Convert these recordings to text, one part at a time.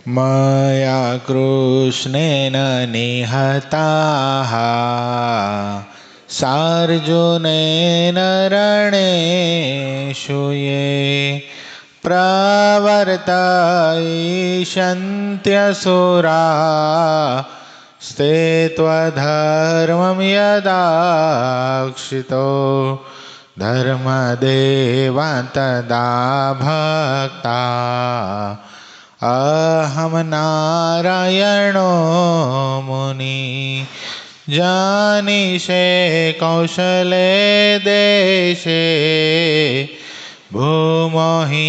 मया कृष्णेन निहताः सार्जुनेन रणेषु ये प्रवर्तयिष्यन्त्यसुरा स्ते त्वधर्मं यदाक्षितो धर्मदेवान् तदा भक्ता अहम नारायणो मुनि जानीषे कौशले देशे भूमो हि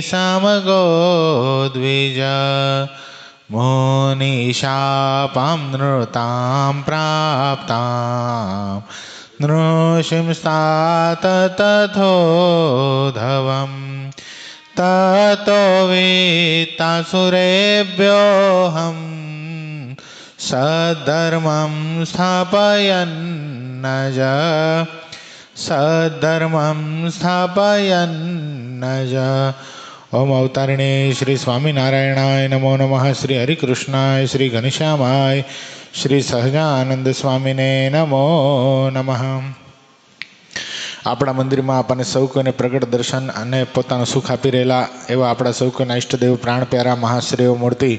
समगो द्विज मुनिशापां नृतां प्राप्तां नृसिंस्तात तथोधवम् ततो वित्तासुरेभ्योऽहं सद्धर्मं स्थापयन्नज ओम अवतारिणे श्री स्वामीनारायणाय नमो नमः। श्री हरिकृष्णाय श्री घनश्यामाय श्री सहजानंद स्वामीने नमो नमः। આપણા મંદિરમાં આપણને સૌ કોઈને પ્રગટ દર્શન અને પોતાનું સુખ આપી રહેલા એવા આપણા સૌ કોઈના ઈષ્ટદેવ પ્રાણ પ્યારા મહાશ્રેયો મૂર્તિ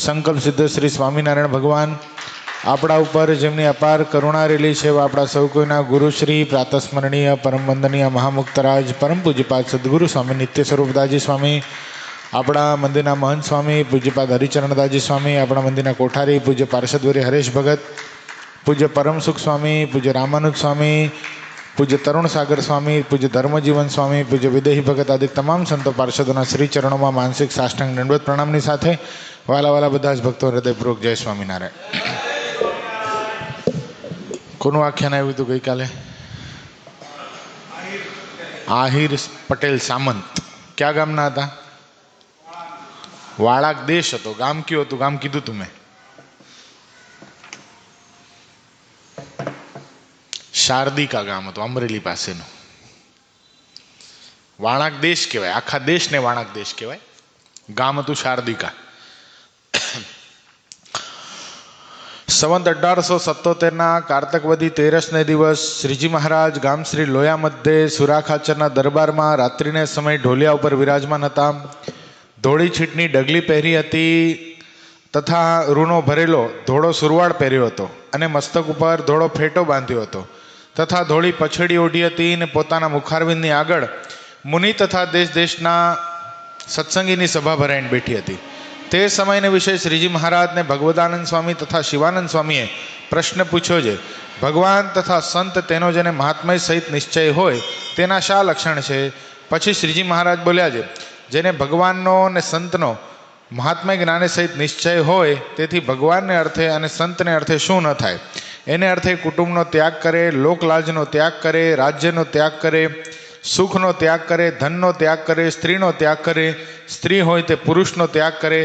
સંકલ્પ સિદ્ધ શ્રી સ્વામિનારાયણ ભગવાન આપણા ઉપર જેમની અપાર કરુણા રેલી છે એવા આપણા સૌ કોઈના ગુરુશ્રી પ્રાતસ્મરણીય પરમ વંદનીય મહામુક્તરાજ પરમ પૂજ્યપાદ સદગુરુ સ્વામી નિત્ય સ્વરૂપદાસજી સ્વામી, આપણા મંદિરના મહંત સ્વામી પૂજ્યપાદ હરિચરણદાસજી સ્વામી, આપણા મંદિરના કોઠારી પૂજ્ય પાર્ષદવર્ય હરેશ ભગત, પૂજ્ય પરમસુખ સ્વામી, પૂજ્ય રામાનુજ સ્વામી, પૂજ્ય તરુણ સાગર સ્વામી, પૂજ્ય ધર્મજીવન સ્વામી, પૂજ્ય વિદેહી ભગત આદિ તમામ સંતો પાર્ષદોના શ્રી ચરણોમાં માનસિક સાષ્ટાંગ દંડવત પ્રણામની સાથે વાલા બધા જ ભક્તો હૃદયપૂર્વક જય સ્વામિનારાયણ. કોનું આખ્યાન આવ્યું હતું ગઈકાલે? આહિર પટેલ સામંત ક્યાં ગામના હતા? વાળાક દેશ હતો. ગામ કયું હતું? ગામ કીધું તું મેં. શારદિકા ગામ હતું, અમરેલી પાસેનું. વાણાક દેશ કહેવાય, આખા દેશને વાણાક દેશ કહેવાય. ગામ હતું શારદિકા. સંવત 1877ના કારતકવદી 13ને દિવસ શ્રીજી મહારાજ ગામ શ્રી લોયા મધ્યે સુરાખાચરના દરબારમાં રાત્રિને સમય ઢોલિયા ઉપર વિરાજમાન હતા. ધોળી છીટની ડગલી પહેરી હતી તથા રૂનો ભરેલો ધોળો સુરવાળ પહેર્યો હતો અને મસ્તક ઉપર ધોળો ફેટો બાંધ્યો હતો તથા ધોળી પછડી ઓઢી હતી અને પોતાના મુખારવિંદની આગળ મુનિ તથા દેશ દેશના સત્સંગીની સભા ભરાઈને બેઠી હતી. તે સમયને વિશે શ્રીજી મહારાજને ભગવદાનંદ સ્વામી તથા શિવાનંદ સ્વામીએ પ્રશ્ન પૂછ્યો છે, ભગવાન તથા સંત તેનો જેને મહાત્મય સહિત નિશ્ચય હોય તેના શા લક્ષણ છે? પછી શ્રીજી મહારાજ બોલ્યા છે, જેને ભગવાનનો અને સંતનો મહાત્મય જ્ઞાને સહિત નિશ્ચય હોય તેથી ભગવાનને અર્થે અને સંતને અર્થે શું ન થાય? એને અર્થે કુટુંબનો ત્યાગ કરે, લોકલાજનો ત્યાગ કરે, રાજ્યનો ત્યાગ કરે, સુખનો ત્યાગ કરે, ધનનો ત્યાગ કરે, સ્ત્રીનો ત્યાગ કરે, સ્ત્રી હોય તે પુરુષનો ત્યાગ કરે,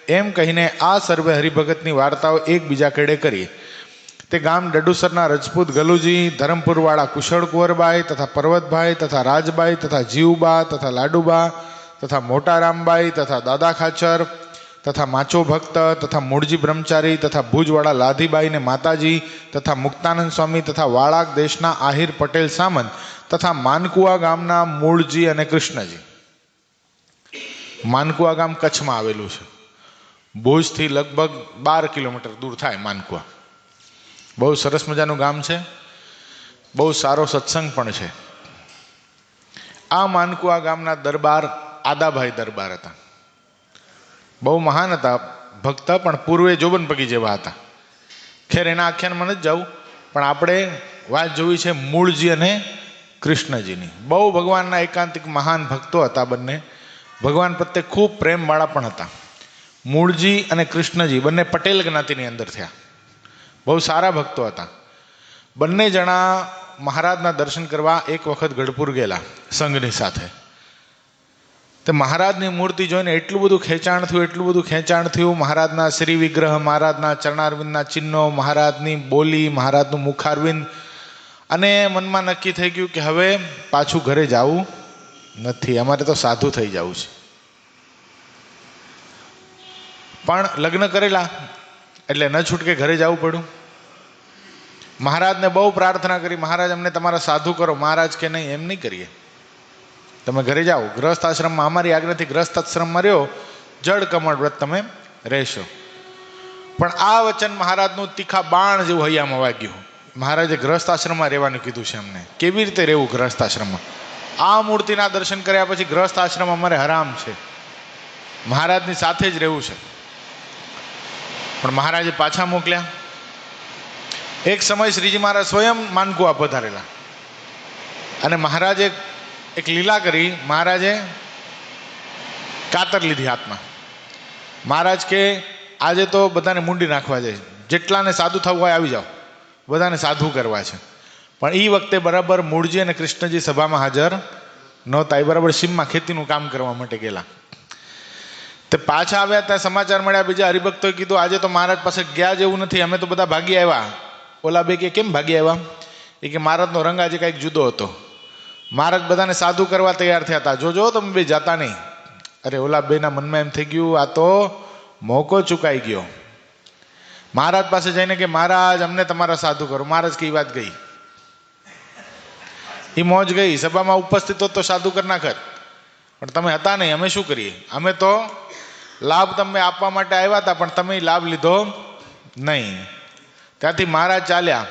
એમ કહીને આ સર્વે હરિભગતની વાર્તાઓ એકબીજા કેડે કરીએ. તે ગામ ડડુસરના રજપૂત ગલુજી, ધરમપુરવાળા કુશળ કુંવરબાઈ તથા પર્વતભાઈ તથા રાજબાઈ તથા જીવબા તથા લાડુબા તથા મોટા રામબાઈ તથા દાદા ખાચર તથા માચો ભક્ત તથા મૂળજી બ્રહ્મચારી તથા ભુજવાળા લાધીબાઈ ને માતાજી તથા મુક્તાનંદ સ્વામી તથા વાળાક દેશના આહિર પટેલ સામંત તથા માનકુવા ગામના મૂળજી અને કૃષ્ણજી. માનકુવા ગામ કચ્છમાં આવેલું છે. ભુજથી લગભગ 12 કિલોમીટર દૂર થાય માનકુવા. બહુ સરસ મજાનું ગામ છે, બહુ સારો સત્સંગ પણ છે. આ માનકુવા ગામના દરબાર આદાભાઈ દરબાર હતા. બહુ મહાન હતા, ભક્ત પણ પૂર્વે જોબનપગી જેવા હતા. ખેર એના આખ્યાનમાં નથી જવું, પણ આપણે વાત જોવી છે મૂળજી અને કૃષ્ણજીની. બહુ ભગવાનના એકાંતિક મહાન ભક્તો હતા બંને. ભગવાન પ્રત્યે ખૂબ પ્રેમવાળા પણ હતા. મૂળજી અને કૃષ્ણજી બંને પટેલ જ્ઞાતિની અંદર થયા. બહુ સારા ભક્તો હતા. બંને જણા મહારાજના દર્શન કરવા એક વખત ગઢપુર ગયેલા સંઘની સાથે. તે મહારાજની મૂર્તિ જોઈને એટલું બધું ખેંચાણ થયું. મહારાજના શ્રી વિગ્રહ, મહારાજના ચરણારવિંદના ચિહ્નો, મહારાજની બોલી, મહારાજનું મુખારવિંદ, અને મનમાં નક્કી થઈ ગયું કે હવે પાછું ઘરે જવું નથી, અમારે તો સાધુ થઈ જવું છે. પણ લગ્ન કરેલા એટલે ન છૂટકે ઘરે જવું પડ્યું. મહારાજને બહુ પ્રાર્થના કરી, મહારાજ અમને તમારા સાધુ કરો. મહારાજ કે નહીં, એમ નહીં કરીએ, તમે ઘરે જાઓ. ગ્રસ્થ આશ્રમમાં અમારી આજ્ઞાથી ગ્રસ્થ આશ્રમમાં રહ્યો, જળ કમળ વ્રત તમે રહેશો. પણ આ વચન મહારાજનું તીખા બાણ જેવું હૈયામાં વાગ્યું. મહારાજે ગ્રસ્થ આશ્રમમાં રહેવાનું કીધું છે અમને. કેવી રીતે રહેવું ગ્રસ્થ આશ્રમમાં? આ મૂર્તિના દર્શન કર્યા પછી ગ્રસ્થ આશ્રમ અમારે હરામ છે, મહારાજની સાથે જ રહેવું છે. પણ મહારાજે પાછા મોકલ્યા. એક સમય શ્રીજી મહારાજ સ્વયં માનકુવા પધારેલા અને મહારાજે એક લીલા કરી. મહારાજે કાતર લીધી હાથમાં. મહારાજ કે આજે તો બધાને મુંડી નાખવા જાય, જેટલાને સાધુ થવું હોય આવી જાઓ, બધાને સાધુ કરવા છે. પણ એ વખતે બરાબર મૂળજી અને કૃષ્ણજી સભામાં હાજર નહોતા. એ બરાબર સીમમાં ખેતીનું કામ કરવા માટે ગયેલા. તે પાછા આવ્યા ત્યાં સમાચાર મળ્યા. બીજા હરિભક્તોએ કીધું આજે તો મહારાજ પાસે ગયા જેવું નથી, અમે તો બધા ભાગી આવ્યા. ઓલા બે કે કેમ ભાગી આવ્યા? એ કે મહારાજનો રંગ આજે કંઈક જુદો હતો. મહારાજ બધાને સાધુ કરવા તૈયાર થયા હતા, જોજો તમે બે જાતા નહીં. અરે ઓલા બેના મનમાં એમ થઈ ગયું આ તો મોકો ચુકાઈ ગયો. મહારાજ પાસે જઈને કે મહારાજ અમને તમારા સાધુ કરો. મહારાજ કે વાત ગઈ, એ મોજ ગઈ. સભામાં ઉપસ્થિત તો સાધુ કરી નાખત, પણ તમે હતા નહીં, અમે શું કરીએ? અમે તો લાભ તમને આપવા માટે આવ્યા હતા, પણ તમે લાભ લીધો નહીં. ત્યાંથી મહારાજ ચાલ્યા.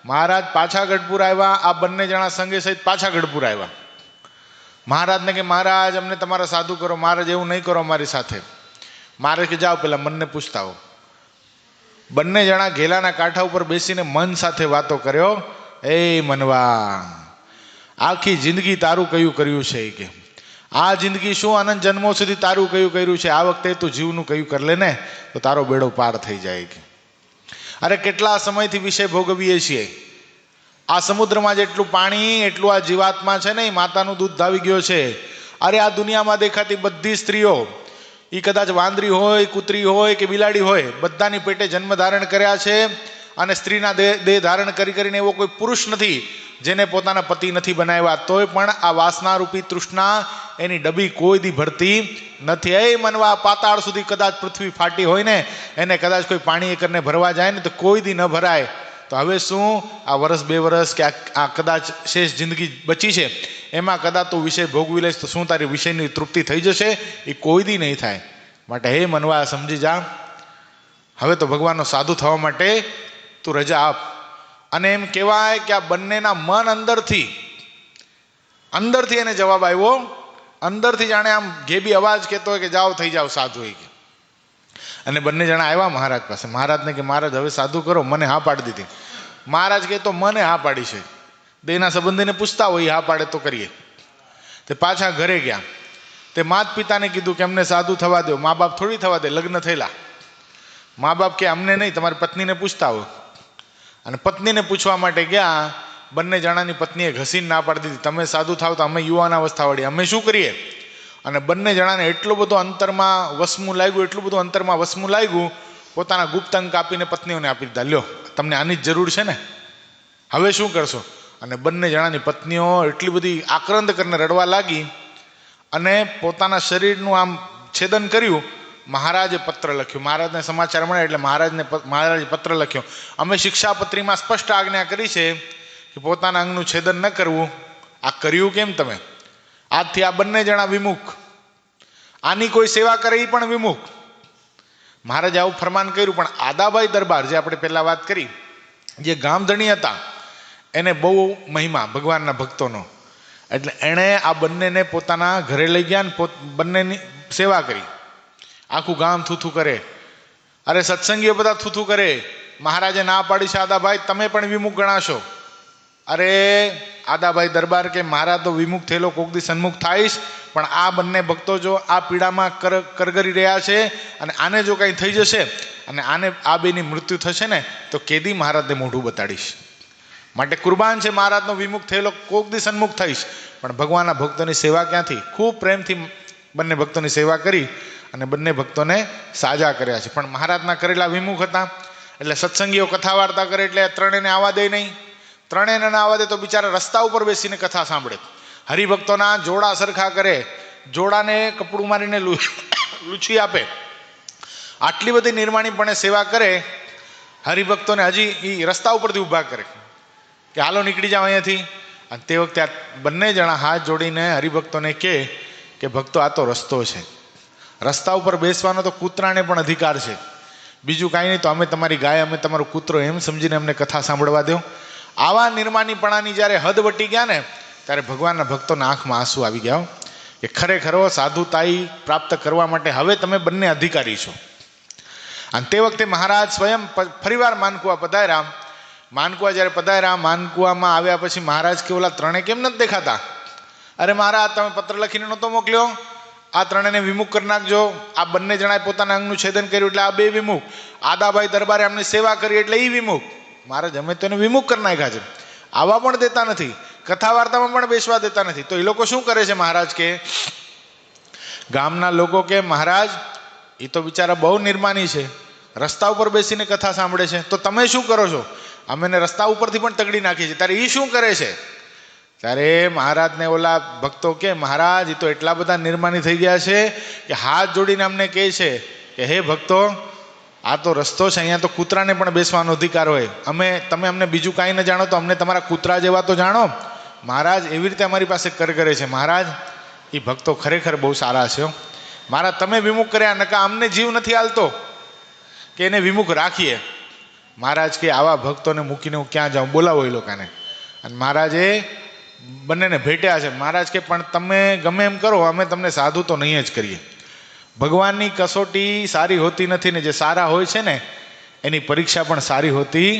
મહારાજ પાછા ગઢપુર આવ્યા. આ બંને જણા સંગે સહિત પાછા ગઢપુર આવ્યા. મહારાજને કે મહારાજ અમને તમારા સાધુ કરો. મહારાજ એવું નહીં કરો અમારી સાથે. મહારાજ કે જાઓ પેલા મનને પૂછતા હો. બંને જણા ઘેલાના કાંઠા ઉપર બેસીને મન સાથે વાતો કર્યો. એ મનવા, આખી જિંદગી તારું કયું કર્યું છે? કે આ જિંદગી શું અનંત જન્મો સુધી તારું કયું કર્યું છે? આ વખતે તું જીવનું કયું કરી લે ને તો તારો બેડો પાર થઈ જાય. કે અરે કેટલા સમયથી વિષય ભોગવીએ છીએ. આ સમુદ્રમાં જેટલું પાણી એટલું આ જીવાત્મા છે ને, એ માતાનું દૂધ ધાવી ગયો છે. અરે આ દુનિયામાં દેખાતી બધી સ્ત્રીઓ, એ કદાચ વાંદરી હોય, કૂતરી હોય કે બિલાડી હોય, બધાની પેટે જન્મ ધારણ કર્યા છે. અને સ્ત્રીના દેહ ધારણ કરીને એવો કોઈ પુરુષ નથી જેને પોતાના પતિ નથી બનાવ્યા. તોય પણ આ વાસનારૂપી તૃષ્ણા એની ડબી કોઈ દી ભરતી નથી. એ મનવા, પાતાળ સુધી કદાચ પૃથ્વી ફાટી હોય ને, એને કદાચ કોઈ પાણી એકરને ભરવા જાય ને તો કોઈ દી ન ભરાય. તો હવે શું આ વર્ષ 2 વર્ષ કે આ કદાચ શેષ જિંદગી બચી છે, એમાં કદાચ તું વિષય ભોગવી લઈશ તો શું તારી વિષયની તૃપ્તિ થઈ જશે? એ કોઈ દી નહીં થાય. માટે હે મનવા સમજી જા, હવે તો ભગવાનનો સાધુ થવા માટે તું રજા આપ. અને એમ કહેવાય કે આ બંનેના મન અંદરથી એને જવાબ આવ્યો. અંદરથી જાણે આમ ઘેબી અવાજ કહેતો હોય કે જાઓ થઈ જાઓ સાધુ. અને બંને જણા આવ્યા મહારાજ પાસે. મહારાજને કે મહારાજ હવે સાધુ કરો. મને હા પાડી દીધી. મહારાજ કહે તો મને હા પાડી છે, દેના સંબંધીને પૂછતા હોય, હા પાડે તો કરીએ. તે પાછા ઘરે ગયા. તે માત પિતાને કીધું કે અમને સાધુ થવા દો. મા બાપ થોડી થવા દે, લગ્ન થયેલા. મા બાપ કે અમને નહીં, તમારી પત્નીને પૂછતા હોય. અને પત્નીને પૂછવા માટે ગયા. બંને જણાની પત્નીએ ઘસીને ના પાડી દીધી, તમે સાધુ થાવ તો અમે યુવાન અવસ્થા વળી અમે શું કરીએ? અને બંને જણાને એટલું બધું અંતરમાં વસમું લાગ્યું, પોતાના ગુપ્ત અંગ કાપીને પત્નીઓને આપી દીધા. લ્યો, તમને આની જ જરૂર છે ને, હવે શું કરશો? અને બંને જણાની પત્નીઓ એટલી બધી આક્રંદ કરીને રડવા લાગી અને પોતાના શરીરનું આમ છેદન કર્યું. મહારાજે પત્ર લખ્યું. મહારાજને સમાચાર મળ્યા એટલે મહારાજે પત્ર લખ્યો. અમે શિક્ષાપત્રીમાં સ્પષ્ટ આજ્ઞા કરી છે કે પોતાના અંગનું છેદન ન કરવું. આ કર્યું કેમ તમે? આજથી આ બંને જણા વિમુખ, આની કોઈ સેવા કરે એ પણ વિમુખ. મહારાજે આવું ફરમાન કર્યું. પણ આદાભાઈ દરબાર, જે આપણે પહેલા વાત કરી, જે ગામધણી હતા, એને બહુ મહિમા ભગવાનના ભક્તોનો. એટલે એણે આ બંનેને પોતાના ઘરે લઈ ગયા ને બંનેની સેવા કરી. આખું ગામ થૂથું કરે. અરે સત્સંગીઓ બધા થૂથું કરે. મહારાજે ના પાડી છે, આદાભાઈ તમે પણ વિમુખ ગણાશો. અરે આદાભાઈ દરબાર કે મહારાજ તો વિમુખ થયેલો કોક દી સન્મુખ થાઈશ, પણ આ બંને ભક્તો જો આ પીડામાં કરગરી રહ્યા છે અને આને જો કંઈ થઈ જશે અને આને આ બેની મૃત્યુ થશે ને તો કેદી મહારાજને મોઢું બતાડીશ. માટે કુરબાન છે મહારાજનો વિમુખ થયેલો કોક દી સન્મુખ થઈશ, પણ ભગવાનના ભક્તોની સેવા ક્યાંથી? ખૂબ પ્રેમથી બંને ભક્તોની સેવા કરી અને બંને ભક્તોને સાજા કર્યા છે. પણ મહારાજના કરેલા વિમુખ હતા એટલે સત્સંગીઓ કથા વાર્તા કરે એટલે ત્રણેયને આવવા દે નહીં. ત્રણેયને ના આવવા દે તો બિચારા રસ્તા ઉપર બેસીને કથા સાંભળે. હરિભક્તોના જોડા સરખા કરે, જોડાને કપડું મારીને લૂછી આપે આટલી બધી નિર્માણીપણે સેવા કરે, હરિભક્તોને હજી એ રસ્તા ઉપરથી ઊભા કરે કે હાલો નીકળી જાઓ અહીંયાથી. અને તે વખતે આ બંને જણા હાથ જોડીને હરિભક્તોને કહે કે ભક્તો, આ તો રસ્તો છે, રસ્તા ઉપર બેસવાનો તો કૂતરાને પણ અધિકાર છે, બીજું કાંઈ નહીં, તો અમે તમારી ગાય, અમે તમારો કૂતરો એમ સમજીને અમને કથા સાંભળવા દો. આવા નિર્માણીપણાની જ્યારે હદ વટી ગયા ને, ત્યારે ભગવાનના ભક્તોના આંખમાં આંસુ આવી ગયા કે ખરેખર સાધુતાઈ પ્રાપ્ત કરવા માટે હવે તમે બંને અધિકારી છો. અને તે વખતે મહારાજ સ્વયં ફરીવાર માનકુવા પધાર્યા. માનકુવા જ્યારે પધાર્યા, માનકુવામાં આવ્યા પછી મહારાજ કે ઓલા ત્રણે કેમ નથી દેખાતા? અરે મહારાજ, તમે પત્ર લખીને નહોતો મોકલ્યો, આ ત્રણેને વિમુખ કરી નાખજો. આ બંને જણાએ પોતાના અંગનું છેદન કર્યું એટલે આ બે વિમુખ. આદાભાઈ દરબારે એમની સેવા કરી એટલે એ વિમુખ. મહારાજ, અમે તો એને વિમુખ કરી નાખ્યા છે. આવા પણ દેતા નથી, કથા વાર્તામાં પણ બેસવા દેતા નથી. તો એ લોકો શું કરે છે? મહારાજ કે ગામના લોકો કે મહારાજ, એ તો બિચારા બહુ નિર્માની છે, રસ્તા ઉપર બેસીને કથા સાંભળે છે, તો તમે શું કરો છો? અમે એને રસ્તા ઉપરથી પણ તગડી નાખીએ છીએ. ત્યારે એ શું કરે છે? ત્યારે મહારાજને ઓલા ભક્તો કે મહારાજ, એ તો એટલા બધા નિર્માની થઈ ગયા છે કે હાથ જોડીને અમને કહે છે કે હે ભક્તો, આ તો રસ્તો છે, અહીંયા તો કૂતરાને પણ બેસવાનો અધિકાર હોય. તમે અમને બીજું કાંઈ ન જાણો તો અમને તમારા કૂતરા જેવા તો જાણો. મહારાજ એવી રીતે અમારી પાસે કરે છે. મહારાજ, એ ભક્તો ખરેખર બહુ સારા છે. મહારાજ, તમે વિમુખ કર્યા, નકા અમને જીવ નથી હાલતો કે એને વિમુખ રાખીએ. મહારાજ કે આવા ભક્તોને મૂકીને હું ક્યાં જાઉં? બોલાવો એ લોકોને. અને મહારાજે બંનેને ભેટ્યા છે. મહારાજ કે પણ તમે ગમે એમ કરો, અમે તમને સાધુ તો નહીં જ કરીએ. ભગવાનની કસોટી સારી હોતી નથી, ને જે સારા હોય છે ને એની પરીક્ષા પણ સારી હોતી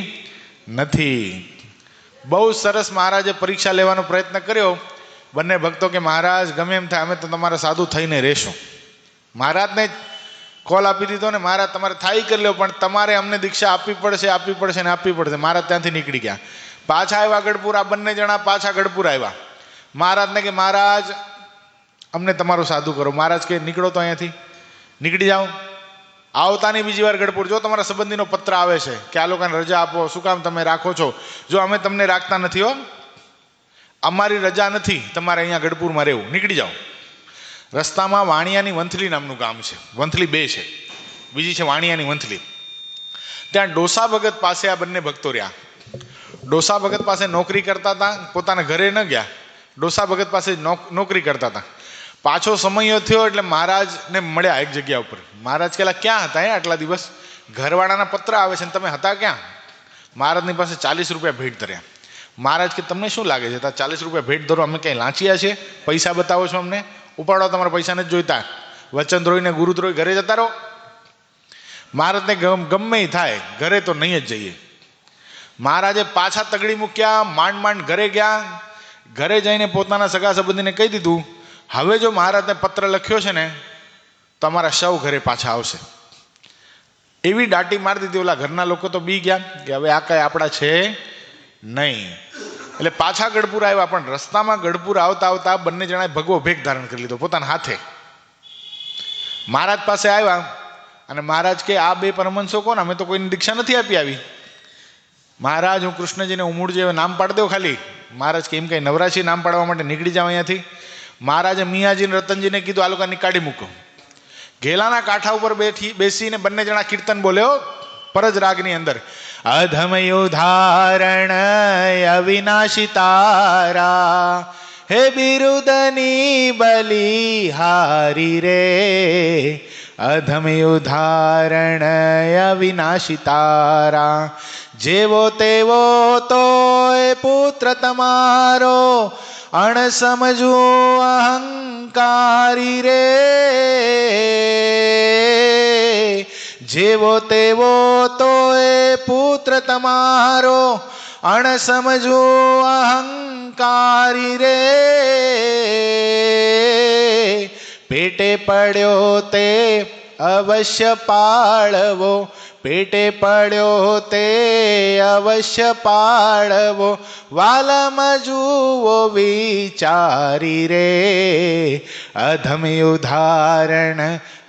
નથી. બહુ સરસ મહારાજે પરીક્ષા લેવાનો પ્રયત્ન કર્યો. બંને ભક્તો કે મહારાજ, ગમે એમ થાય, અમે તો તમારા સાધુ થઈને રહેશું. મહારાજને કોલ આપી દીધો ને, મહારાજ તમારે થાય કરી લો, પણ તમારે અમને દીક્ષા આપવી પડશે ને આપવી પડશે. મહારાજ ત્યાંથી નીકળી ગયા. પાછા આવ્યા ગઢપુર. આ બંને જણા પાછા ગઢપુર આવ્યા. મહારાજને કે મહારાજ, અમને તમારું સાધુ કરો. મહારાજ કે નીકળો તો અહીંયાથી, નીકળી જાઓ. આવતા નહીં બીજી વાર ગઢપુર. જો તમારા સંબંધીનો પત્ર આવે છે કે આ લોકોને રજા આપો, શું કામ તમે રાખો છો? જો અમે તમને રાખતા નથી હો, અમારી રજા નથી તમારે અહીંયા ગઢપુરમાં રહેવું, નીકળી જાઓ. રસ્તામાં વાણિયાની વંથલી નામનું ગામ છે. વંથલી બે છે, બીજી છે વાણિયાની વંથલી. ત્યાં ડોસા ભગત પાસે આ બંને ભક્તો રહ્યા. ડોસા ભગત પાસે નોકરી કરતા હતા, પોતાના ઘરે ન ગયા, ડોસા ભગત પાસે નોકરી કરતા હતા. પાછો સમય થયો એટલે મહારાજને મળ્યા એક જગ્યા ઉપર. મહારાજ કહેલા ક્યાં હતા આટલા દિવસ? ઘરવાળાના પત્ર આવે છે ને તમે હતા ક્યાં? મહારાજની પાસે 40 રૂપિયા ભેટ ધર્યા. મહારાજ કે તમને શું લાગે છે, 40 રૂપિયા ભેટ ધરો, અમે ક્યાંય લાંચિયા છીએ? પૈસા બતાવો છો અમને? ઉપાડો, તમારા પૈસા નથી જોઈતા. વચનદ્રોહી ને ગુરુદ્રોહી ઘરે જતા રહો. મહારાજને ગમે થાય, ઘરે તો નહીં જ જઈએ. મહારાજે પાછા તગડી મૂક્યા, માંડ ઘરે ગયા. ઘરે જઈને પોતાના સગા સંબંધીને કહી દીધું, હવે જો મહારાજને પત્ર લખ્યો છે ને તો અમારા સૌ ઘરે પાછા આવશે. એવી દાટી મારી દીધી. ઓલા ઘરના લોકો તો બી ગયા કે હવે આ કાંઈ આપણા છે નહીં. એટલે પાછા ગઢપુર આવ્યા. પણ રસ્તામાં ગઢપુર આવતા આવતા બંને જણાએ ભગવો ભેગ ધારણ કરી લીધો પોતાના હાથે. મહારાજ પાસે આવ્યા અને મહારાજ કે આ બે પરમહંસો કોણ? અમે તો કોઈની દીક્ષા નથી આપી આવી. મહારાજ, હું કૃષ્ણજીને ઉમૂળજી હવે નામ પાડી દઉં ખાલી. મહારાજ કે એમ કઈ નવરાશી નામ પાડવા માટે નીકળી જાવ અહીંયાથી. મહારાજે મિયાજીને રતનજીને કીધું આ લોકોને કાઢી મૂકો. ઘેલાના કાંઠા ઉપર બેસીને બંને જણા કીર્તન બોલ્યો પરજ રાગની અંદર. અધમયો ધારણ અવિનાશી તારા, હે બિરુદની બલિહારી રે. અધમયો ધારણ અવિનાશી તારા, જેવો તેવો તોય પુત્ર તમારો, અણ સમજો અહંકારી રે. જેવો તેવો તોય પુત્ર તમારો, અણ સમજો અહંકારી રે. પેટે પડ્યો તે અવશ્ય પાળવો, પેટે પડ્યો તે અવશ્ય પાળવો. વાલમ જુઓ વિચારી રે, અધમયું ધારણ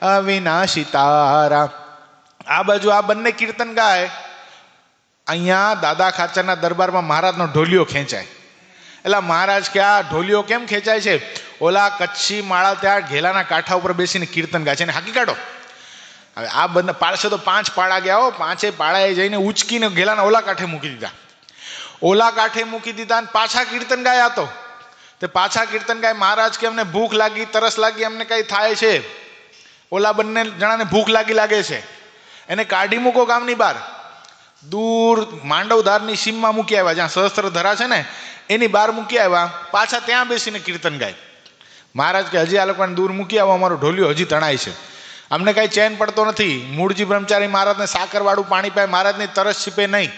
અવિનાશી તારા. આ બાજુ આ બંને કીર્તન ગાય. અહીંયા દાદા ખાચરના દરબારમાં મહારાજનો ઢોલિયો ખેંચાય. એટલે મહારાજ કે આ ઢોલિયો કેમ ખેંચાય છે? ઓલા કચ્છી માળા ત્યાં ઘેલાના કાંઠા ઉપર બેસીને કીર્તન ગાય છે, એને હાકી કાઢો. હવે આ બંને પાર્ષદો 5 પાડા ગયા હો, 5 પાડાએ જઈને ઉચકીને ગેલાના ઓલા કાંઠે મૂકી દીધા. ઓલા કાંઠે મૂકી દીધા અને પાછા કીર્તન ગાયા હતો. તે પાછા કીર્તન ગાય, મહારાજ કે અમને ભૂખ લાગી, તરસ લાગી, અમને કઈ થાય છે. ઓલા બંને જણાને ભૂખ લાગે છે, એને કાઢી મૂકો ગામની બહાર. દૂર માંડવધારની સીમમાં મૂકી આવ્યા, જ્યાં સહસ્ત્રધરા છે ને એની બહાર મૂકી આવ્યા. પાછા ત્યાં બેસીને કીર્તન ગાય. મહારાજ કે હજી આ લોકોને દૂર મૂકી આવો, અમારો ઢોલિયો હજી તણાય છે, અમને કાંઈ ચેન પડતો નથી. મૂળજી બ્રહ્મચારી મહારાજને સાકરવાળું પાણી પાય, મહારાજની તરસ છીપે નહીં.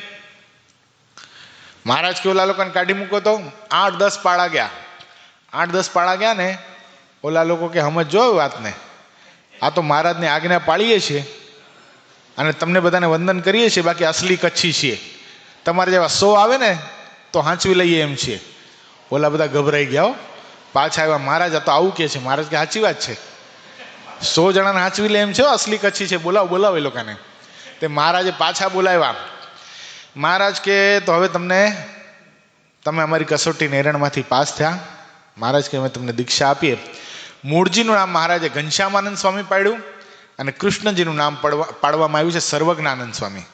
મહારાજ કે ઓલા લોકોને કાઢી મૂકો તો 8-10 પાડા ગયા. 8-10 પાડા ગયા ને ઓલા લોકો કે સમજો વાતને, આ તો મહારાજની આજ્ઞા પાળીએ છીએ અને તમને બધાને વંદન કરીએ છીએ, બાકી અસલી કચ્છી છીએ. તમારે જેવા 100 આવે ને તો હાંચવી લઈએ એમ છીએ. ઓલા બધા ગભરાઈ ગયા, પાછા આવ્યા. મહારાજ આ તો આવું કે છે. મહારાજ કે સાચી વાત છે, 100 જણાને હાંચવી લે એમ છે, અસલી કચ્છી છે, બોલાવો એ લોકોને. તે મહારાજે પાછા બોલાવ્યા. મહારાજ કે તો હવે તમે અમારી કસોટી એરણમાંથી પાસ થયા. મહારાજ કે અમે તમને દીક્ષા આપીએ. મૂળજીનું નામ મહારાજે ઘનશ્યામાનંદ સ્વામી પાડ્યું અને કૃષ્ણજીનું નામ પાડવામાં આવ્યું છે સર્વજ્ઞાનંદ સ્વામી.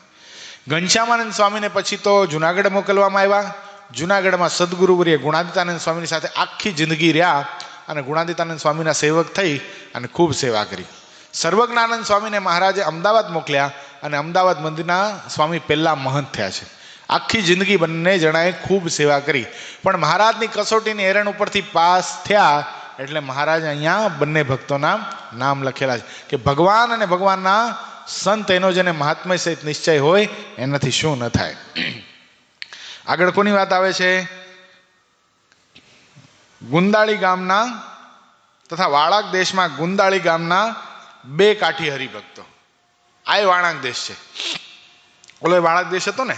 ઘનશ્યામાનંદ સ્વામીને પછી તો જુનાગઢ મોકલવામાં આવ્યા. જુનાગઢમાં સદગુરુવર્ય ગુણાદિતાનંદ સ્વામીની સાથે આખી જિંદગી રહ્યા અને ગુણાદિતાનંદ સ્વામીના સેવક થઈ અને ખૂબ સેવા કરી. સર્વજ્ઞાનંદ સ્વામીને મહારાજે અમદાવાદ મોકલ્યા અને અમદાવાદ મંદિરના સ્વામી પહેલા મહંત થયા છે. આખી જિંદગી બંને જણાએ ખૂબ સેવા કરી, પણ મહારાજની કસોટીની એરણ ઉપરથી પાસ થયા એટલે મહારાજ અહીંયા બંને ભક્તોના નામ લખેલા છે કે ભગવાન અને ભગવાનના સંત એનો જેને મહાત્મય સહિત નિશ્ચય હોય એનાથી શું ન થાય. આગળ કોની વાત આવે છે? ગુંદાળી ગામના તથા વાળાક દેશમાં ગુંદાળી ગામના 2 કાઠી હરિભક્તો. આ વાળાક દેશ છે. ઓલો વાળાક દેશ હતો ને,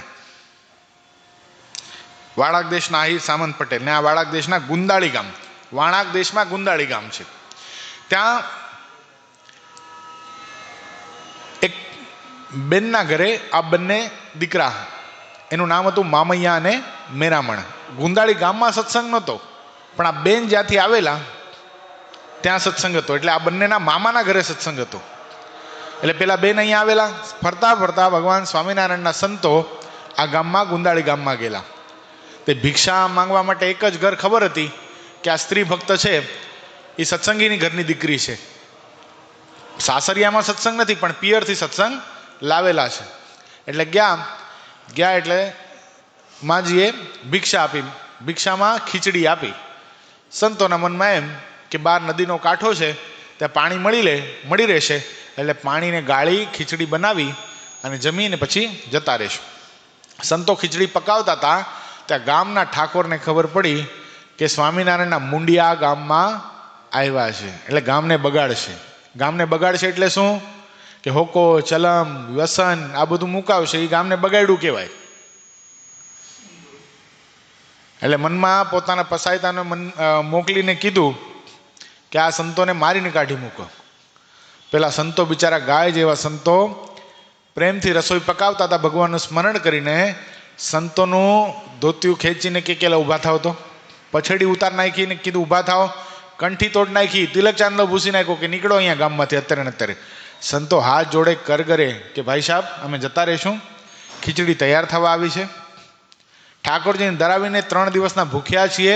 વાળાક દેશના આહિર સામંત પટેલ ને આ વાળાક દેશના ગુંદાળી ગામ. વાળાક દેશમાં ગુંદાળી ગામ છે. ત્યાં એક બેનના ઘરે આ બંને દીકરા, એનું નામ હતું મામૈયા અને મેરામણ. ગુંદાળી ગામમાં સત્સંગ નહોતો, પણ આ બેન જ્યાંથી આવેલા ત્યાં સત્સંગ હતો. એટલે આ બંનેના મામાના ઘરે સત્સંગ હતો. એટલે પેલા બેન અહીંયા આવેલા. ફરતા ફરતા ભગવાન સ્વામિનારાયણના સંતો આ ગામમાં ગુંદાળી ગામમાં ગયેલા. તે ભિક્ષા માંગવા માટે એક જ ઘર ખબર હતી કે આ સ્ત્રી ભક્ત છે, એ સત્સંગીની ઘરની દીકરી છે. સાસરિયામાં સત્સંગ નથી, પણ પિયરથી સત્સંગ લાવેલા છે. એટલે ગયા એટલે માજીએ ભિક્ષા આપી. ભિક્ષામાં ખીચડી આપી. સંતોના મનમાં એમ કે બહાર નદીનો કાંઠો છે, ત્યાં પાણી મળી રહેશે, એટલે પાણીને ગાળી ખીચડી બનાવી અને જમીને પછી જતા રહેશું. સંતો ખીચડી પકાવતા હતા ત્યાં ગામના ઠાકોરને ખબર પડી કે સ્વામિનારાયણના મુંડિયા ગામમાં આવ્યા છે, એટલે ગામને બગાડશે. ગામને બગાડશે એટલે શું કે હોકો, ચલમ, વ્યસન આ બધું મુકાવશે, એ ગામને બગાડ્યું કહેવાય. એટલે મનમાં પોતાના પસાયતાને મોકલીને કીધું કે આ સંતોને મારીને કાઢી મૂકો. પેલા સંતો બિચારા ગાય જેવા સંતો પ્રેમથી રસોઈ પકાવતા હતા, ભગવાનનું સ્મરણ કરીને. સંતોનું ધોતિયું ખેંચીને કે ઊભા થાવ, તો પછડી ઉતાર નાખીને કીધું ઊભા થાવ, કંઠી તોડ નાખી, તિલક ચાંદલો ભૂસી નાખ્યો કે નીકળો અહીંયા ગામમાંથી અત્યારે ને અત્યારે. સંતો હાથ જોડે કરગરે કે ભાઈ સાહેબ અમે જતા રહીશું, ખીચડી તૈયાર થવા આવી છે. ઠાકોરજીને ધરાવીને 3 દિવસના ભૂખ્યા છીએ,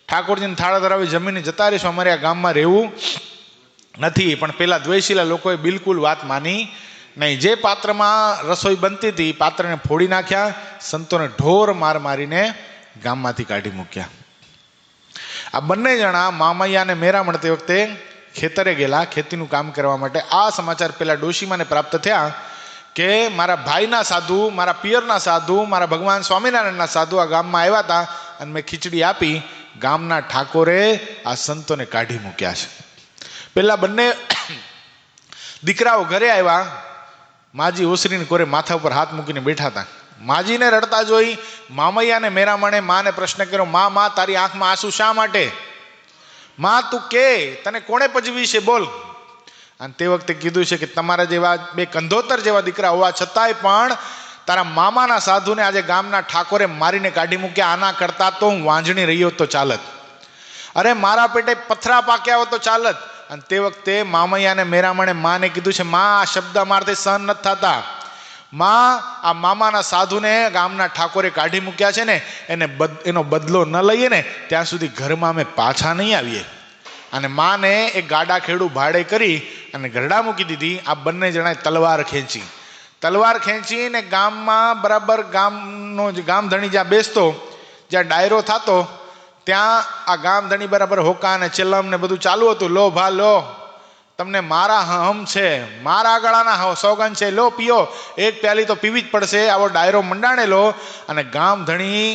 ઠાકોરજીને થાળા ધરાવી જમીને જતા રહીશું, અમારે આ ગામમાં રહેવું નથી. પણ પેલા દ્વેષીલા લોકોએ બિલકુલ વાત માની નહીં. જે પાત્રમાં રસોઈ બનતી હતી પાત્રને ફોડી નાખ્યા, સંતોને ઢોર મારીને ગામમાંથી કાઢી મૂક્યા. આ બંને જણા મામૈયા અને મેરામણ તે વખતે ખેતરે ગયેલા ખેતીનું કામ કરવા માટે. આ સમાચાર પેલા ડોશીમાને પ્રાપ્ત થયા કે મારા ભાઈના સાધુ, મારા પિયરના સાધુ, મારા ભગવાન સ્વામિનારાયણના સાધુ આ ગામમાં આવ્યા હતા અને મેં ખીચડી આપી. ગામના ઠાકોરે આ સંતોને કાઢી મૂક્યા છે. પેલા બંને દીકરાઓ ઘરે આવ્યા. માજી ઓસરીને કોરે માથા ઉપર હાથ મૂકીને બેઠા હતા. માજીને રડતા જોઈ મામૈયા ને મેરામણે માને પ્રશ્ન કર્યો, માં તારી આંખમાં આંસુ શા માટે? માં તું કે તને કોણે પજવી છે બોલ. અને તે વખતે કીધું છે કે તમારા જેવા 2 કંધોતર જેવા દીકરા હોવા છતાંય પણ તારા મામાના સાધુને આજે ગામના ઠાકોરે મારીને કાઢી મૂક્યા. આના કરતા તો હું વાંજણી રહ્યો તો ચાલત. અરે મારા પેટે પથરા પાક્યા હોત તો ચાલત, અને તે વખતે મામૈયા અને મેરામણે માને કીધું છે, માં આ શબ્દ અમારથી સહન નથી થતા, માં આ મામાના સાધુને ગામના ઠાકોરે કાઢી મૂક્યા છે ને એનો બદલો ન લઈએ ને ત્યાં સુધી ઘરમાં અમે પાછા નહીં આવીએ. અને માને એક ગાડા ખેડૂ ભાડે કરી અને ગરડા મૂકી દીધી. આ બંને જણાએ તલવાર ખેંચીને ગામમાં બરાબર ગામનો ગામધણી જ્યાં બેસતો, જ્યાં ડાયરો થતો, ત્યાં આ ગામધણી બરાબર હોકા અને ચેલમ ને બધું ચાલુ હતું. લો ભા લો, તમને મારા હમ છે, મારા ગળાના સોગન છે, લો પીઓ, એક પ્યાલી તો પીવી જ પડશે. આવો ડાયરો મંડાણેલો. અને ગામધણી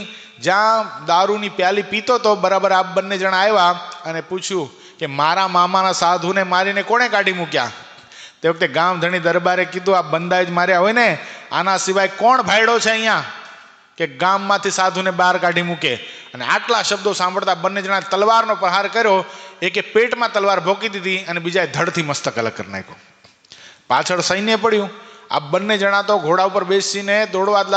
જ્યાં દારૂની પ્યાલી પીતો તો બરાબર આ બંને જણા આવ્યા અને પૂછ્યું કે મારા મામાના સાધુને મારીને કોણે કાઢી મૂક્યા? તે વખતે ગામધણી દરબારે કીધું, આ બંદાએ જ માર્યા હોય ને, આના સિવાય કોણ ભાઈડો છે અહીંયા કે ગામમાંથી સાધુને બહાર કાઢી મૂકે? અને આટલા શબ્દો સાંભળતા બંને જણા તલવારનો પ્રહાર કર્યો. એકે પેટમાં તલવાર ભોકી દીધી અને બીજાએ ધડથી મસ્તક અલગ કરી નાખ્યો. પાછળ સૈન્ય પડ્યું. આ બંને જણા તો ઘોડા ઉપર બેસીને દોડવા જ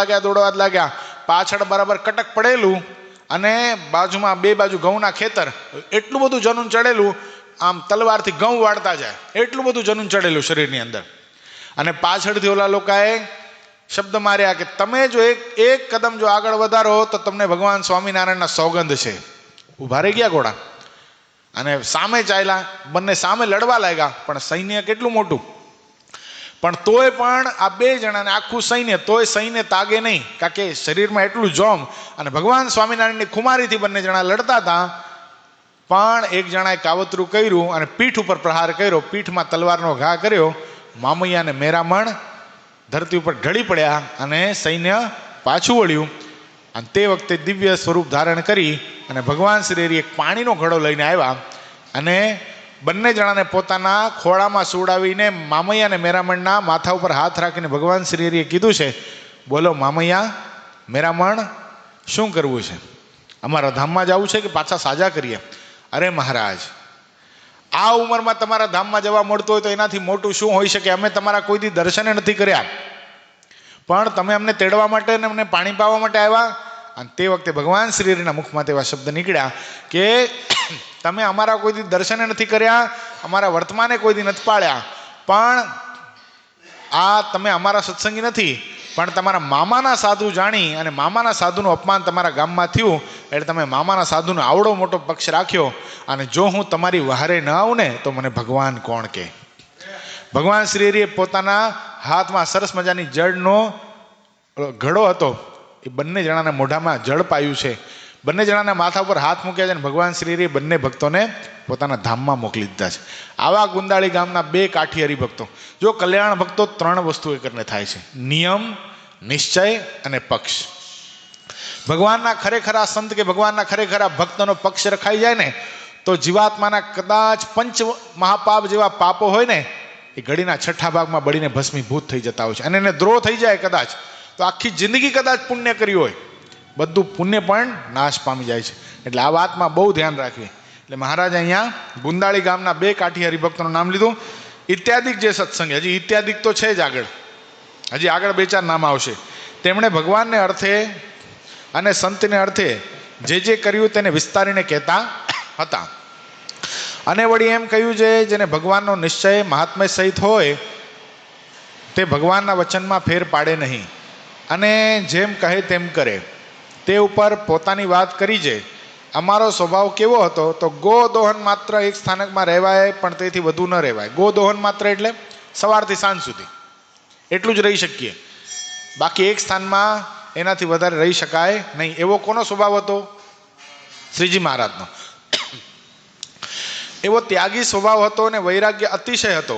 લાગ્યા. પાછળ બરાબર કટક પડેલું અને બાજુમાં બે બાજુ ઘઉંના ખેતર, એટલું બધું જનૂન ચડેલું, આમ તલવારથી ઘઉં વાળતા જાય એટલું બધું જનૂન ચડેલું શરીરની અંદર. અને પાછળથી ઓલા લોકોએ શબ્દ માર્યા કે તમે જો એક કદમ જો આગળ વધારો તો તમને ભગવાન સ્વામિનારાયણના સોગંદ છે. ઉભા રહી ગયા ઘોડા અને સામે ચાલ્યા. બંને સામે લડવા લાગ્યા. પણ સૈન્ય કેટલું મોટું! પણ તોય પણ આ બે જણાને આખું સૈન્ય, તોય સૈન્ય તાગે નહીં, કારણ કે શરીરમાં એટલું જોમ. અને ભગવાન સ્વામિનારાયણની ખુમારીથી બંને જણા લડતા હતા. પણ એક જણાએ કાવતરું કર્યું અને પીઠ ઉપર પ્રહાર કર્યો, પીઠમાં તલવારનો ઘા કર્યો. મામૈયા અને મેરામણ ધરતી ઉપર ઢળી પડ્યા અને સૈન્ય પાછું વળ્યું. અને તે વખતે દિવ્ય સ્વરૂપ ધારણ કરી અને ભગવાન શ્રી હરિ એક પાણીનો ઘડો લઈને આવ્યા અને બંને જણાને પોતાના ખોળામાં સુવડાવીને મામૈયા અને મેરામણના માથા ઉપર હાથ રાખીને ભગવાન શ્રી હરિએ કીધું છે, બોલો મામૈયા મેરામણ, શું કરવું છે? અમારા ધામમાં જવું છે કે પાછા સાજા કરીએ? અરે મહારાજ, આ ઉંમરમાં તમારા ધામમાં જવા મળતું હોય તો એનાથી મોટું શું હોઈ શકે? અમે તમારા કોઈ દી દર્શને નથી કર્યા, પણ તમે અમને તેડવા માટે અને અમને પાણી પાવા માટે આવ્યા. અને તે વખતે ભગવાન શ્રી હરિના મુખમાં તેવા શબ્દ નીકળ્યા કે તમે અમારા કોઈ દી દર્શને નથી કર્યા, અમારા વર્તમાને કોઈ દી નથી પાળ્યા, પણ આ તમે અમારા સત્સંગી નથી, પણ તમારા મામાના સાધુ જાણી અને મામાના સાધુનું અપમાન તમારા ગામમાં થયું એટલે તમે મામાના સાધુનો આવડો મોટો પક્ષ રાખ્યો. અને જો હું તમારી વહારે ન આવું ને તો મને ભગવાન કોણ કહે? ભગવાન શ્રી હરિએ પોતાના હાથમાં સરસ મજાની જળનો ઘડો હતો, એ બંને જણાના મોઢામાં જળ પાયું છે. બંને જણાના માથા ઉપર હાથ મૂક્યા છે અને ભગવાન શ્રી હરિએ બંને ભક્તોને પોતાના ધામમાં મોકલી દીધા છે. આવા ગુંદાળી ગામના બે કાઠી હરિભક્તો. જો કલ્યાણ ભક્તો ત્રણ વસ્તુ એ કરીને થાય છે: નિયમ, નિશ્ચય અને પક્ષ. ભગવાનના ખરેખરા સંત કે ભગવાનના ખરેખરા ભક્તનો પક્ષ રખાઈ જાય ને તો જીવાત્માના કદાચ પંચ મહાપાપ જેવા પાપો હોય ને એ ઘડીના છઠ્ઠા ભાગમાં બળીને ભસ્મીભૂત થઈ જતા હોય છે. અને એને દ્રોહ થઈ જાય કદાચ તો આખી જિંદગી કદાચ પુણ્ય કર્યું હોય, બધું પુણ્ય પણ નાશ પામી જાય છે. એટલે આ વાતમાં બહુ ધ્યાન રાખવી. એટલે મહારાજ અહીંયા ગુંદાળી ગામના બે કાઠી હરિભક્તોનું નામ લીધું. ઇત્યાદિક જે સત્સંગ, હજી ઇત્યાદિક તો છે જ આગળ, હજી આગળ બે ચાર નામ આવશે. તેમણે ભગવાનને અર્થે અને સંતને અર્થે જે કર્યું તેને વિસ્તારીને કહેતા હતા. અને વળી એમ કહ્યું છે, જેને ભગવાનનો નિશ્ચય મહાત્મ્ય સહિત હોય તે ભગવાનના વચનમાં ફેર પાડે નહીં અને જેમ કહે તેમ કરે. તે ઉપર પોતાની વાત કરી છે. અમારો સ્વભાવ કેવો હતો તો ગોદોહન માત્ર એક સ્થાનકમાં રહેવાય, પણ તેથી વધુ ન રહેવાય. ગોદોહન માત્ર એટલે સવારથી સાંજ સુધી એટલું જ રહી શકીએ, બાકી એક સ્થાનમાં એનાથી વધારે રહી શકાય નહીં. એવો કોનો સ્વભાવ હતો? શ્રીજી મહારાજનો. એવો ત્યાગી સ્વભાવ હતો ને વૈરાગ્ય અતિશય હતો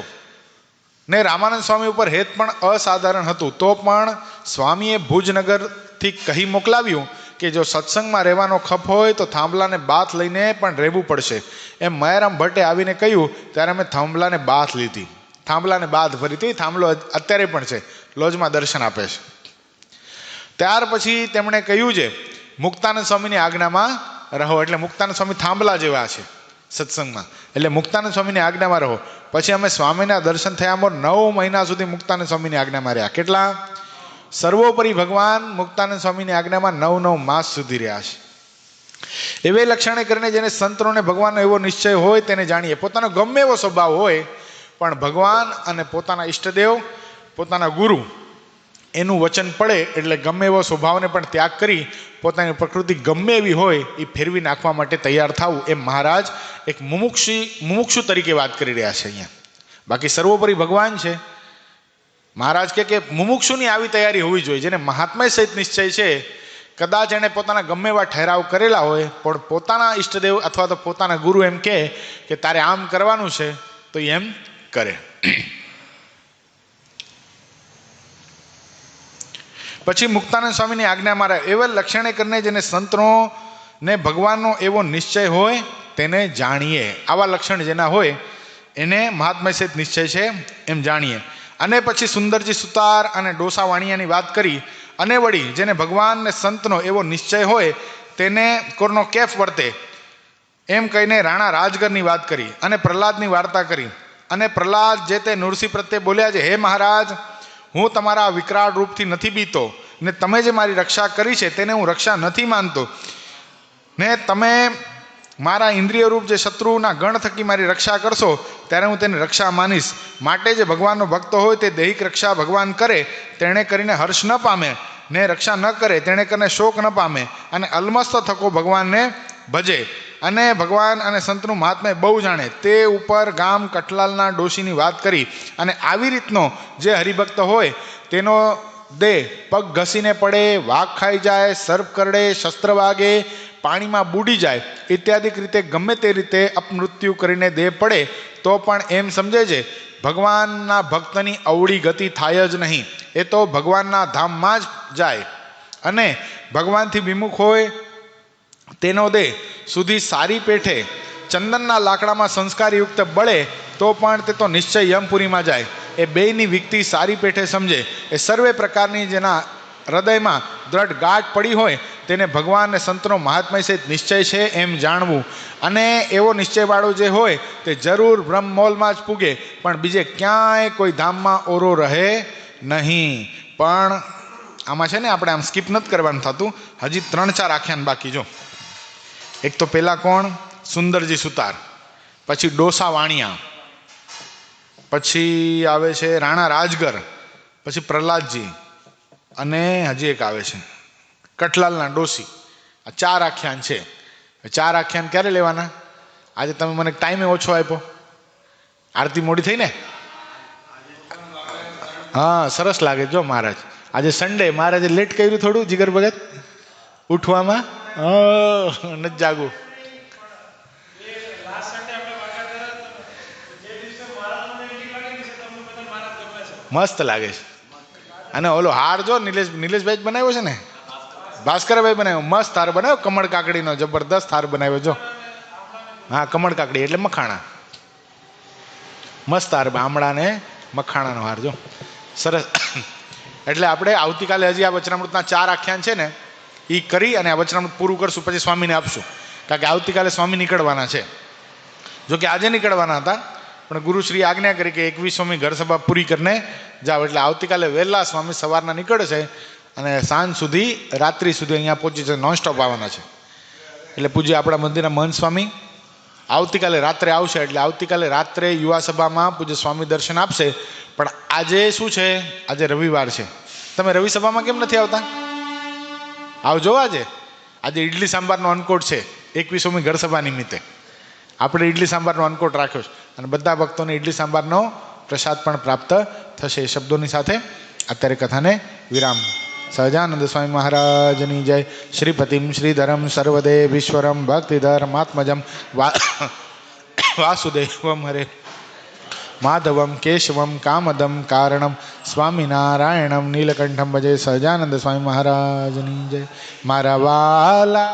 ને રામાનંદ સ્વામી ઉપર હેત પણ અસાધારણ હતું. તો પણ સ્વામીએ ભુજનગરથી કહી મોકલાવ્યું કે જો સત્સંગમાં રહેવાનો ખપ હોય તો થાંભલાને બાથ લઈને પણ રહેવું પડશે. એમ મયારામ ભટ્ટે આવીને કહ્યું ત્યારે અમે થાંભલાને બાથ લીધી, થાંભલાને બાથ ભરી હતી. થાંભલો અત્યારે પણ છે, લોજમાં દર્શન આપે છે. ત્યાર પછી તેમણે કહ્યું છે મુક્તાનંદ સ્વામીની આજ્ઞામાં રહો. એટલે મુક્તાનંદ સ્વામી થાંભલા જેવા છે સત્સંગમાં, એટલે મુક્તાનંદ સ્વામીની આજ્ઞામાં રહો. પછી અમે સ્વામીના દર્શન થયા 9 મહિના સુધી મુક્તાનંદ સ્વામીની આજ્ઞામાં રહ્યા. કેટલા? સર્વોપરી ભગવાન મુક્તાનંદ સ્વામીની આજ્ઞામાં 9 માસ સુધી રહ્યા છે. એવે લક્ષણે કરીને જેને સંતોને ભગવાનનો એવો નિશ્ચય હોય તેને જાણીએ. પોતાનો ગમે એવો સ્વભાવ હોય પણ ભગવાન અને પોતાના ઈષ્ટદેવ, પોતાના ગુરુ એનું વચન પડે એટલે ગમે એવો સ્વભાવને પણ ત્યાગ કરી પોતાની પ્રકૃતિ ગમે એવી હોય એ ફેરવી નાખવા માટે તૈયાર થવું, એમ મહારાજ એક મુમુક્ષુ તરીકે વાત કરી રહ્યા છે અહીંયા. બાકી સર્વોપરી ભગવાન છે. મહારાજ કે મુમુક્ષુની આવી તૈયારી હોવી જોઈએ. જેને મહાત્મા સહિત નિશ્ચય છે, કદાચ એણે પોતાના ગમે એવા ઠેરાવ કરેલા હોય પણ પોતાના ઈષ્ટદેવ અથવા તો પોતાના ગુરુ એમ કહે કે તારે આમ કરવાનું છે તો એમ કરે. પછી મુક્તાનંદ સ્વામીની આજ્ઞા મારા એવા લક્ષણે કરીને જેને સંતોને ભગવાનનો એવો નિશ્ચય હોય તેને જાણીએ. આવા લક્ષણ જેના હોય એને મહાત્મા સહિત નિશ્ચય છે એમ જાણીએ. અને પછી સુંદરજી સુતાર અને ડોસા વાણિયાની વાત કરી. અને વળી જેને ભગવાન ને સંતનો એવો નિશ્ચય હોય તેને કોરનો કેફ વર્તે એમ કહીને રાણા રાજગરની વાત કરી અને પ્રહલાદની વાર્તા કરી. અને પ્રહલાદ જે તે નૃસિંહ પ્રત્યે બોલ્યા છે, હે મહારાજ, હું તમારા વિકરાળ રૂપથી નથી બીતો ને તમે જે મારી રક્ષા કરી છે તેને હું રક્ષા નથી માનતો ને તમે મારા ઇન્દ્રિય રૂપ જે શત્રુના ગણ થકી મારી રક્ષા કરશો ત્યારે હું તેને રક્ષા માનીશ. માટે જે ભગવાનનો ભક્ત હોય તે દૈહિક રક્ષા ભગવાન કરે તેણે કરીને હર્ષ ન પામે ને રક્ષા ન કરે તેણે કરીને શોક ન પામે અને અલમસ્ત થકો ભગવાનને ભજે અને ભગવાન અને સંતનું મહાત્મ્ય બહુ જાણે. તે ઉપર ગામ કઠલાલના ડોશીની વાત કરી. અને આવી રીતનો જે હરિભક્ત હોય તેનો દેહ પગ ઘસીને પડે, વાઘ ખાઈ જાય, સર્પ કરડે, શસ્ત્ર વાગે, પાણીમાં બુડી જાય ઇત્યાદિક રીતે ગમે તે રીતે અપમૃત્યુ કરીને દેહ પડે તો પણ એમ સમજે છે ભગવાનના ભક્તની અવળી ગતિ થાય જ નહીં. એ તો ભગવાનના ધામમાં જ જાય. અને ભગવાનથી વિમુખ હોય તેનો દેહ સુધી સારી પેઠે ચંદનના લાકડામાં સંસ્કારયુક્ત બળે તો પણ તે તો નિશ્ચય યમપુરીમાં જાય. એ બેયની વિકતિ સારી પેઠે સમજે. એ સર્વે પ્રકારની જેના હૃદયમાં દ્રઢ ગાંઠ પડી હોય તેને ભગવાન અને સંતનો મહાત્મય સહિત નિશ્ચય છે એમ જાણવું. અને એવો નિશ્ચયવાળો જે હોય તે જરૂર બ્રહ્મમોલમાં જ પૂગે પણ બીજે ક્યાંય કોઈ ધામમાં ઓરો રહે નહીં. પણ આમાં છે ને આપણે આમ સ્કીપ નથી કરવાનું થતું. હજી 3-4 આખ્યાન બાકી. જો એક તો પેલા કોણ? સુંદરજી સુતાર, પછી ડોસા વાણિયા, પછી આવે છે રાણા રાજગર, પછી પ્રહલાદજી અને હજી એક આવે છે કઠલાલના ડોસી. આ 4 આખ્યાન છે. 4 આખ્યાન ક્યારે લેવાના? આજે તમે મને ટાઈમે ઓછો આપ્યો, આરતી મોડી થઈ ને. હા, સરસ લાગે. જો મહારાજ આજે સન્ડે, મહારાજે લેટ કર્યું થોડું જીગર ભગત ઉઠવામાં. નથી જાગું. મસ્ત લાગે છે. અને ઓલો હાર જો નિલેશભાઈ બનાવ્યો છે ને, ભાસ્કરભાઈ બનાવ્યો, મસ્ત હાર બનાવ્યો, કમળ કાકડીનો જબરદસ્ત હાર બનાવ્યો. જો હા, કમળ કાકડી એટલે મખાણા, મસ્ત હાર, આમળા ને મખાણાનો હાર. જો સરસ. એટલે આપણે આવતીકાલે હજી આ વચનામૃતના 4 આખ્યાન છે ને એ કરી અને આ વચનામૃત પૂરું કરશું, પછી સ્વામીને આપશું. કારણ કે આવતીકાલે સ્વામી નીકળવાના છે. જોકે આજે નીકળવાના હતા પણ ગુરુશ્રી આજ્ઞા કરી કે 21મી ઘર સભા પૂરી કરીને જાઓ. એટલે આવતીકાલે વહેલા સ્વામી સવારના નીકળે છે અને સાંજ સુધી, રાત્રિ સુધી અહીંયા પહોંચી છે. નોનસ્ટોપ આવવાના છે. એટલે પૂજ્ય આપણા મંદિરના મહંત સ્વામી આવતીકાલે રાત્રે આવશે. એટલે આવતીકાલે રાત્રે યુવા સભામાં પૂજ્ય સ્વામી દર્શન આપશે. પણ આજે શું છે? આજે રવિવાર છે. તમે રવિ સભામાં કેમ નથી આવતા? આવજો. આજે ઇડલી સાંભારનો અન્નકોટ છે 21મી ઘર સભા નિમિત્તે. આપણે ઇડલી સાંભારનો અન્નકોટ રાખ્યો છે અને બધા ભક્તોને ઇડલી સાંભારનો પ્રસાદ પણ પ્રાપ્ત થશે. શબ્દોની સાથે અત્યારે કથાને વિરામ. સહજાનંદ સ્વામી મહારાજની જય. શ્રીપતિમ શ્રીધરમ સર્વદેવીશ્વરમ ભક્તિધર્માત્મજમ વાસુદેવમ હરે માધવમ કેશવમ કામદમ કારણમ સ્વામિનારાયણમ નીલકંઠમ ભજે. સહજાનંદ સ્વામી મહારાજની જય. મારા વાલા